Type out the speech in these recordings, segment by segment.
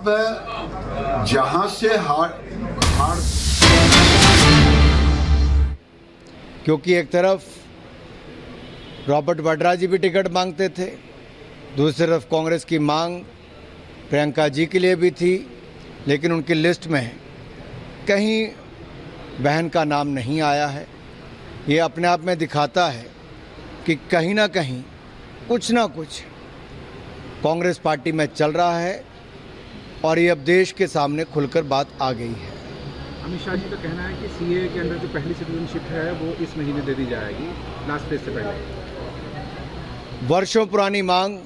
आप जहां से हार क्योंकि एक तरफ रॉबर्ट वाड्रा जी भी टिकट मांगते थे, दूसरी तरफ कांग्रेस की मांग प्रियंका जी के लिए भी थी, लेकिन उनकी लिस्ट में कहीं बहन का नाम नहीं आया है। ये अपने आप में दिखाता है कि कहीं ना कहीं कुछ ना कुछ कांग्रेस पार्टी में चल रहा है और ये अब देश के सामने खुलकर बात आ गई है। अमित शाह जी का कहना है कि सीए के अंदर जो पहली सिटीजनशिप है वो इस महीने दे दी जाएगी, लास्ट फेज से पहले। वर्षों पुरानी मांग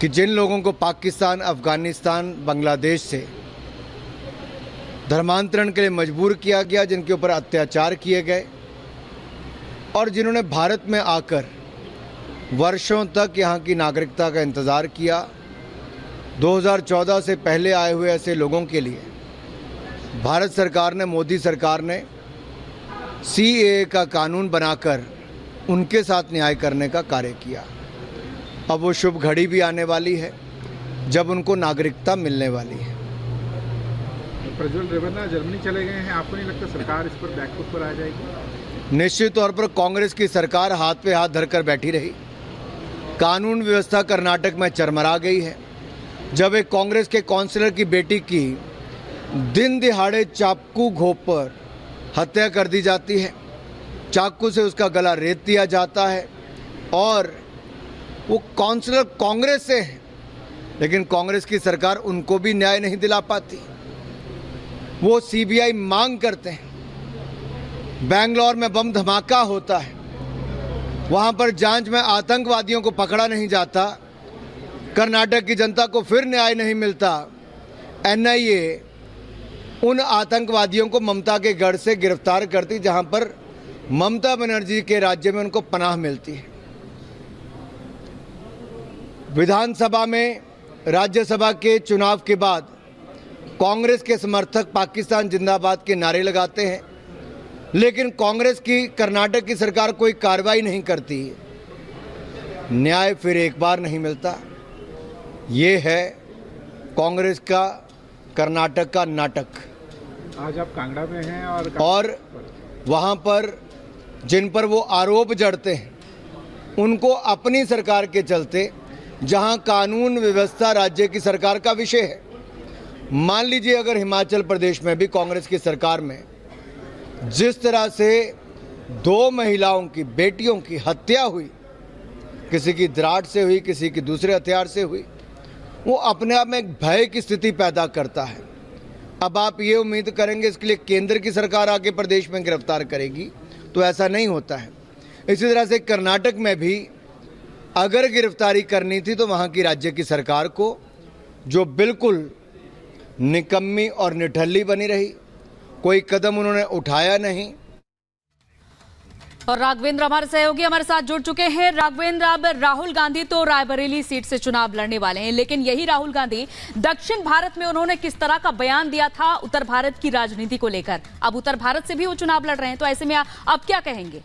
कि जिन लोगों को पाकिस्तान, अफगानिस्तान, बांग्लादेश से धर्मांतरण के लिए मजबूर किया गया, जिनके ऊपर अत्याचार किए गए और जिन्होंने भारत में आकर वर्षों तक यहाँ की नागरिकता का इंतज़ार किया, 2014 से पहले आए हुए ऐसे लोगों के लिए भारत सरकार ने, मोदी सरकार ने सीएए का कानून बनाकर उनके साथ न्याय करने का कार्य किया। अब वो शुभ घड़ी भी आने वाली है जब उनको नागरिकता मिलने वाली है। प्रज्वल रेवन्ना जर्मनी चले गए हैं, आपको नहीं लगता सरकार इस पर बैकफुट पर आ जाएगी? निश्चित तौर पर कांग्रेस की सरकार हाथ पे हाथ धरकर बैठी रही। कानून व्यवस्था कर्नाटक में चरमरा गई है। जब एक कांग्रेस के काउंसलर की बेटी की दिन दिहाड़े चाकू घोंपकर हत्या कर दी जाती है, चाकू से उसका गला रेत दिया जाता है और वो काउंसलर कांग्रेस से है, लेकिन कांग्रेस की सरकार उनको भी न्याय नहीं दिला पाती। वो सीबीआई मांग करते हैं। बेंगलोर में बम धमाका होता है, वहाँ पर जांच में आतंकवादियों को पकड़ा नहीं जाता, कर्नाटक की जनता को फिर न्याय नहीं मिलता। एनआईए उन आतंकवादियों को ममता के गढ़ से गिरफ्तार करती जहाँ पर ममता बनर्जी के राज्य में उनको पनाह मिलती है। विधानसभा में, राज्यसभा के चुनाव के बाद कांग्रेस के समर्थक पाकिस्तान जिंदाबाद के नारे लगाते हैं, लेकिन कांग्रेस की कर्नाटक की सरकार कोई कार्रवाई नहीं करती। न्याय फिर एक बार नहीं मिलता। ये है कांग्रेस का कर्नाटक का नाटक। आज आप कांगड़ा में हैं और वहाँ पर जिन पर वो आरोप जड़ते हैं उनको अपनी सरकार के चलते, जहाँ कानून व्यवस्था राज्य की सरकार का विषय है। मान लीजिए अगर हिमाचल प्रदेश में भी कांग्रेस की सरकार में जिस तरह से 2 महिलाओं की, बेटियों की हत्या हुई, किसी की दराड़ से हुई, किसी की दूसरे हथियार से हुई, वो अपने आप में एक भय की स्थिति पैदा करता है। अब आप ये उम्मीद करेंगे इसके लिए केंद्र की सरकार आके प्रदेश में गिरफ्तार करेगी, तो ऐसा नहीं होता है। इसी तरह से कर्नाटक में भी अगर गिरफ्तारी करनी थी तो वहाँ की राज्य की सरकार को, जो बिल्कुल निकम्मी और निठल्ली बनी रही, कोई कदम उन्होंने उठाया नहीं। और राघवेंद्र हमारे सहयोगी हमारे साथ जुड़ चुके हैं। राघवेंद्र, अब राहुल गांधी तो रायबरेली सीट से चुनाव लड़ने वाले हैं, लेकिन यही राहुल गांधी दक्षिण भारत में उन्होंने किस तरह का बयान दिया था उत्तर भारत की राजनीति को लेकर, अब उत्तर भारत से भी वो चुनाव लड़ रहे हैं, तो ऐसे में अब क्या कहेंगे?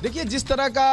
देखिए, जिस तरह का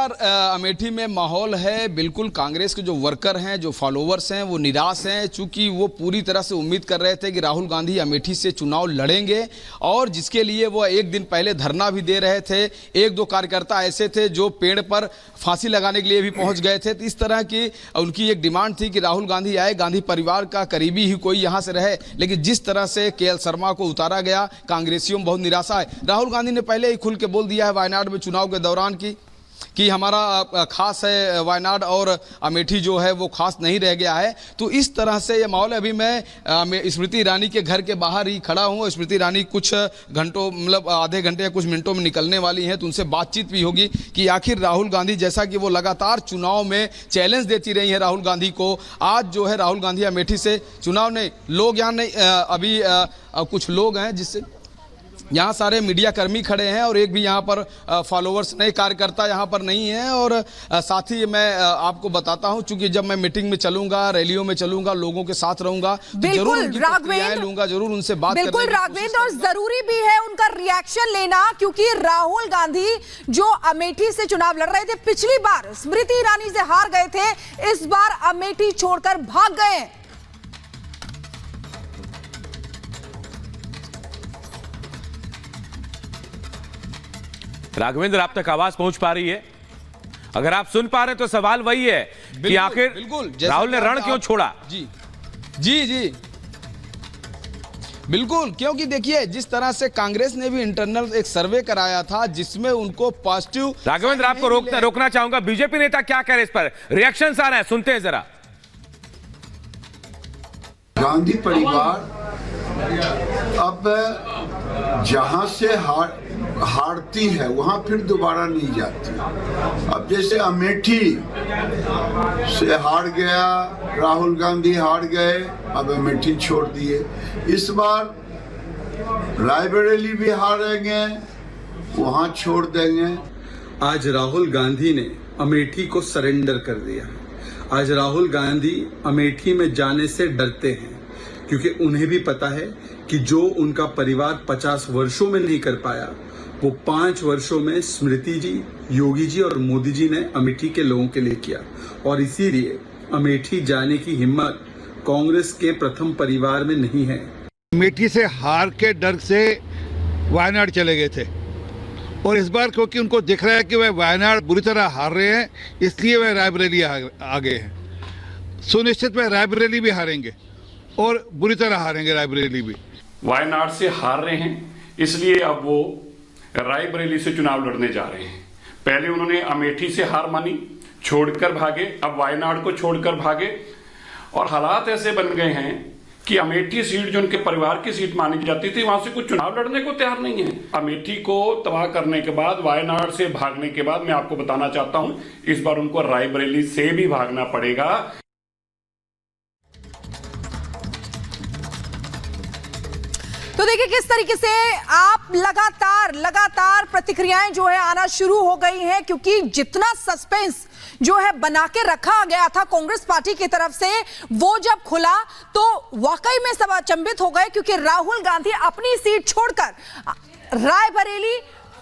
अमेठी में माहौल है, बिल्कुल कांग्रेस के जो वर्कर हैं, जो फॉलोवर्स हैं, वो निराश हैं, चूंकि वो पूरी तरह से उम्मीद कर रहे थे कि राहुल गांधी अमेठी से चुनाव लड़ेंगे और जिसके लिए वो एक दिन पहले धरना भी दे रहे थे। 1-2 कार्यकर्ता ऐसे थे जो पेड़ पर फांसी लगाने के लिए भी पहुंच गए थे। तो इस तरह की उनकी एक डिमांड थी कि राहुल गांधी आए, गांधी परिवार का करीबी ही कोई यहाँ से रहे। लेकिन जिस तरह से केएल शर्मा को उतारा गया, कांग्रेसियों में बहुत निराशा है। राहुल गांधी ने पहले ही खुल के बोल दिया है वायनाड में चुनाव के दौरान कि हमारा खास है वायनाड और अमेठी जो है वो खास नहीं रह गया है। तो इस तरह से ये माहौल है। अभी मैं स्मृति ईरानी के घर के बाहर ही खड़ा हूँ। स्मृति ईरानी कुछ घंटों, मतलब आधे घंटे या कुछ मिनटों में निकलने वाली हैं, तो उनसे बातचीत भी होगी कि आखिर राहुल गांधी, जैसा कि वो लगातार चुनाव में चैलेंज देती रही है राहुल गांधी को, आज जो है राहुल गांधी अमेठी से चुनाव नहीं, लोग यहाँ नहीं, अभी कुछ लोग हैं जिससे यहाँ सारे मीडिया कर्मी खड़े हैं और एक भी यहाँ पर फॉलोअर्स नहीं, कार्यकर्ता यहाँ पर नहीं है। और साथ ही मैं आपको बताता हूँ, चूंकि जब मैं मीटिंग में चलूंगा, रैलियों में चलूंगा, लोगों के साथ रहूंगा, तो जरूर उनकी प्रतिक्रियाएं लूंगा, जरूर उनसे बात करूंगा। बिल्कुल राघवेंद्र, और जरूरी भी है उनका रिएक्शन लेना, क्योंकि राहुल गांधी जो अमेठी से चुनाव लड़ रहे थे, पिछली बार स्मृति ईरानी से हार गए थे, इस बार अमेठी छोड़कर भाग गए। राघवेंद्र, आप तक आवाज पहुंच पा रही है? अगर आप सुन पा रहे हैं तो सवाल वही है कि आखिर राहुल ने रण क्यों छोड़ा? जी जी जी बिल्कुल, क्योंकि देखिए जिस तरह से कांग्रेस ने भी इंटरनल एक सर्वे कराया था जिसमें उनको पॉजिटिव। राघवेंद्र, आपको रोकना चाहूंगा, बीजेपी नेता क्या कह रहे इस पर? रिएक्शंस आ रहे हैं, सुनते हैं जरा। गांधी परिवार अब जहां से हारती है वहां फिर दोबारा नहीं जाती। अब जैसे अमेठी से हार गया, राहुल गांधी हार गए, अब अमेठी छोड़ दिए। इस बार रायबरेली भी हारेंगे, वहां छोड़ देंगे। आज राहुल गांधी ने अमेठी को सरेंडर कर दिया। आज राहुल गांधी अमेठी में जाने से डरते हैं, क्योंकि उन्हें भी पता है कि जो उनका परिवार 50 वर्षों में नहीं कर पाया, वो 5 वर्षों में स्मृति जी, योगी जी और मोदी जी ने अमेठी के लोगों के लिए किया। और इसीलिए अमेठी जाने की हिम्मत कांग्रेस के प्रथम परिवार में नहीं है। अमेठी से हार के डर से वायनाड चले गए थे, और इस बार क्योंकि उनको दिख रहा है कि वह वायनाड बुरी तरह हार रहे हैं, इसलिए वह रायबरेली आ गए हैं। सुनिश्चित वह रायबरेली भी हारेंगे और बुरी तरह हारेंगे रायबरेली भी। वायनाड से हार रहे हैं, इसलिए अब वो रायबरेली से चुनाव लड़ने जा रहे हैं। पहले उन्होंने अमेठी से हार मानी, छोड़कर भागे, अब वायनाड को छोड़कर भागे। और हालात ऐसे बन गए हैं कि अमेठी सीट जो उनके परिवार की सीट मानी जाती थी, वहां से कुछ चुनाव लड़ने को तैयार नहीं है। अमेठी को तबाह करने के बाद, वायनाड से भागने के बाद, मैं आपको बताना चाहता हूं, इस बार उनको रायबरेली से भी भागना पड़ेगा। तो देखिए किस तरीके से आप लगातार प्रतिक्रियाएं जो है आना शुरू हो गई हैं, क्योंकि जितना सस्पेंस जो है बना के रखा गया था कांग्रेस पार्टी की तरफ से, वो जब खुला तो वाकई में सब अचंभित हो गए, क्योंकि राहुल गांधी अपनी सीट छोड़कर रायबरेली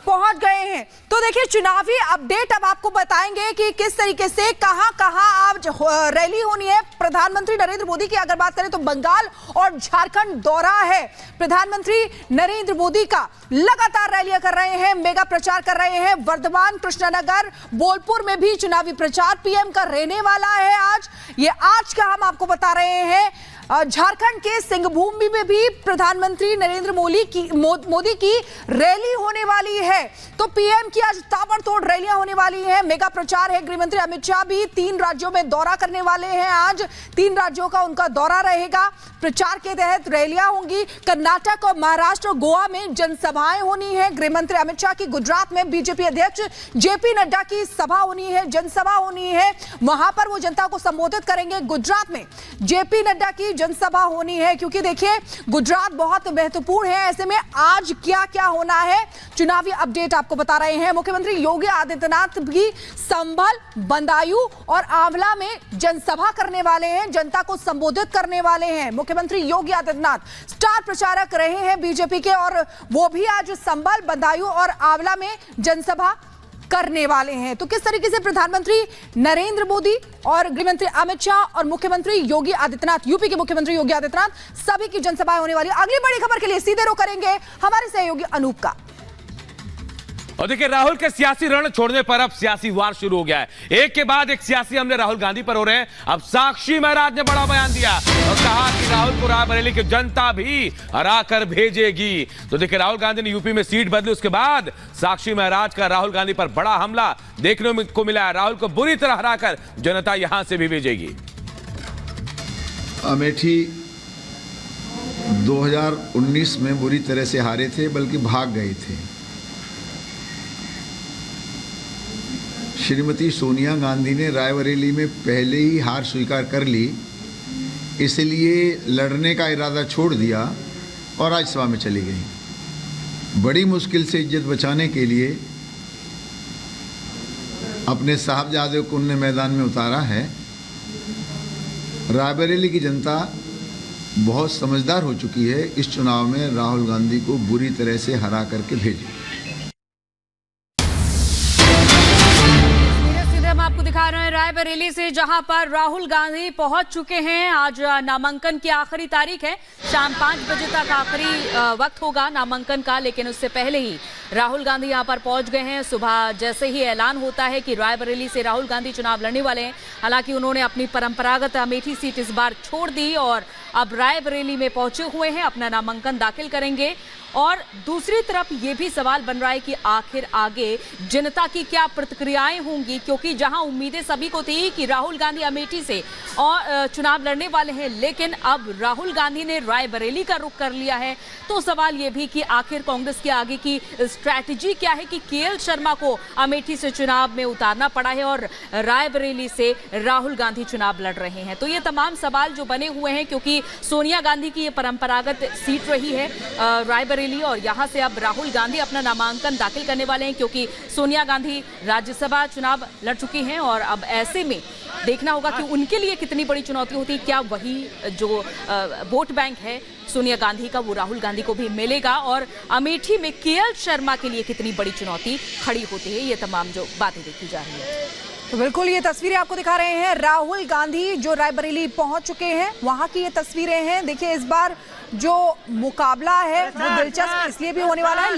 पहुंच गए हैं। तो देखिए चुनावी अपडेट अब आपको बताएंगे कि किस तरीके से कहां आज रैली होनी है। प्रधानमंत्री नरेंद्र मोदी की अगर बात करें तो बंगाल और झारखंड दौरा है। प्रधानमंत्री नरेंद्र मोदी का लगातार रैलियां कर रहे हैं, मेगा प्रचार कर रहे हैं। वर्धमान, कृष्णनगर, बोलपुर में भी चुनावी प्रचार पीएम का रहने वाला है आज। ये आज का हम आपको बता रहे हैं। झारखंड के सिंहभूमि में भी प्रधानमंत्री नरेंद्र मोदी की रैली होने वाली है। तो पीएम की आज ताबड़तोड़ रैलियां होने वाली हैं, मेगा प्रचार है। गृहमंत्री अमित शाह भी 3 राज्यों में दौरा करने वाले हैं। आज 3 राज्यों का उनका दौरा रहेगा। प्रचार के तहत रैलियां होंगी। कर्नाटक और महाराष्ट्र और गोवा में जनसभाएं होनी है। गृहमंत्री अमित शाह की गुजरात में बीजेपी अध्यक्ष जेपी नड्डा की सभा होनी है, जनसभा होनी है। वहां पर वो जनता को संबोधित करेंगे। गुजरात में जेपी नड्डा की जनसभा होनी है, क्योंकि देखिए गुजरात बहुत महत्वपूर्ण है। ऐसे में आज क्या क्या होना है, चुनावी अपडेट आपको बता रहे हैं। मुख्यमंत्री योगी आदित्यनाथ भी संभल, बदायूं और आंवला में जनसभा करने वाले हैं, जनता को संबोधित करने वाले हैं। मुख्यमंत्री योगी आदित्यनाथ स्टार प्रचारक रहे हैं बीजेपी के, और वो भी आज संभल, बदायूं और आंवला में जनसभा करने वाले हैं। तो किस तरीके से प्रधानमंत्री नरेंद्र मोदी और गृहमंत्री अमित शाह और मुख्यमंत्री योगी आदित्यनाथ, यूपी के मुख्यमंत्री योगी आदित्यनाथ, सभी की जनसभाएं होने वाली। अगली बड़ी खबर के लिए सीधे रुख करेंगे हमारे सहयोगी अनूप का। और देखिए राहुल के सियासी रण छोड़ने पर अब सियासी वार शुरू हो गया है। एक के बाद एक सियासी हमले राहुल गांधी पर हो रहे हैं। अब साक्षी महाराज ने बड़ा बयान दिया और कहा कि राहुल को रायबरेली की जनता भी हरा कर भेजेगी। तो देखिए राहुल गांधी ने यूपी में सीट बदली, उसके बाद साक्षी महाराज का राहुल गांधी पर बड़ा हमला देखने को मिला है। राहुल को बुरी तरह हराकर जनता यहां से भी भेजेगी। अमेठी 2019 में बुरी तरह से हारे थे, बल्कि भाग गए थे। श्रीमती सोनिया गांधी ने रायबरेली में पहले ही हार स्वीकार कर ली, इसलिए लड़ने का इरादा छोड़ दिया और राज्यसभा में चली गई। बड़ी मुश्किल से इज्जत बचाने के लिए अपने साहबजादे को उन्होंने मैदान में उतारा है। रायबरेली की जनता बहुत समझदार हो चुकी है, इस चुनाव में राहुल गांधी को बुरी तरह से हरा करके भेजी। हम आपको दिखा रहे हैं रायबरेली से, जहां पर राहुल गांधी पहुंच चुके हैं। आज नामांकन की आखिरी तारीख है, शाम 5 बजे तक आखिरी वक्त होगा नामांकन का, लेकिन उससे पहले ही राहुल गांधी यहां पर पहुंच गए हैं। सुबह जैसे ही ऐलान होता है कि रायबरेली से राहुल गांधी चुनाव लड़ने वाले हैं, हालांकि उन्होंने अपनी परंपरागत अमेठी सीट इस बार छोड़ दी और अब रायबरेली में पहुंचे हुए हैं, अपना नामांकन दाखिल करेंगे। और दूसरी तरफ ये भी सवाल बन रहा है कि आखिर आगे जनता की क्या प्रतिक्रियाएं होंगी, क्योंकि जहां उम्मीदें सभी को थी कि राहुल गांधी अमेठी से और चुनाव लड़ने वाले हैं, लेकिन अब राहुल गांधी ने रायबरेली का रुख कर लिया है। तो सवाल ये भी कि आखिर कांग्रेस के आगे की स्ट्रैटेजी क्या है कि केएल शर्मा को अमेठी से चुनाव में उतारना पड़ा है और रायबरेली से राहुल गांधी चुनाव लड़ रहे हैं। तो ये तमाम सवाल जो बने हुए हैं, क्योंकि सोनिया गांधी की ये परंपरागत सीट रही है रायबरेली, और यहां से अब राहुल गांधी अपना नामांकन दाखिल करने वाले हैं, क्योंकि सोनिया गांधी राज्यसभा चुनाव लड़ चुकी हैं और अब ऐसे में देखना होगा कि उनके लिए कितनी बड़ी चुनौती होती है। क्या वही जो वोट बैंक है सोनिया गांधी का वो राहुल गांधी को भी मिलेगा, और अमेठी में केएल शर्मा के लिए कितनी बड़ी चुनौती खड़ी होती है, ये तमाम जो बातें देखी जा रही है। तो बिल्कुल ये तस्वीरें आपको दिखा रहे हैं, राहुल गांधी जो रायबरेली पहुंच चुके हैं वहां की ये तस्वीरें हैं। देखिए इस बार जो मुकाबला है वो दिलचस्प इसलिए भी होने वाला है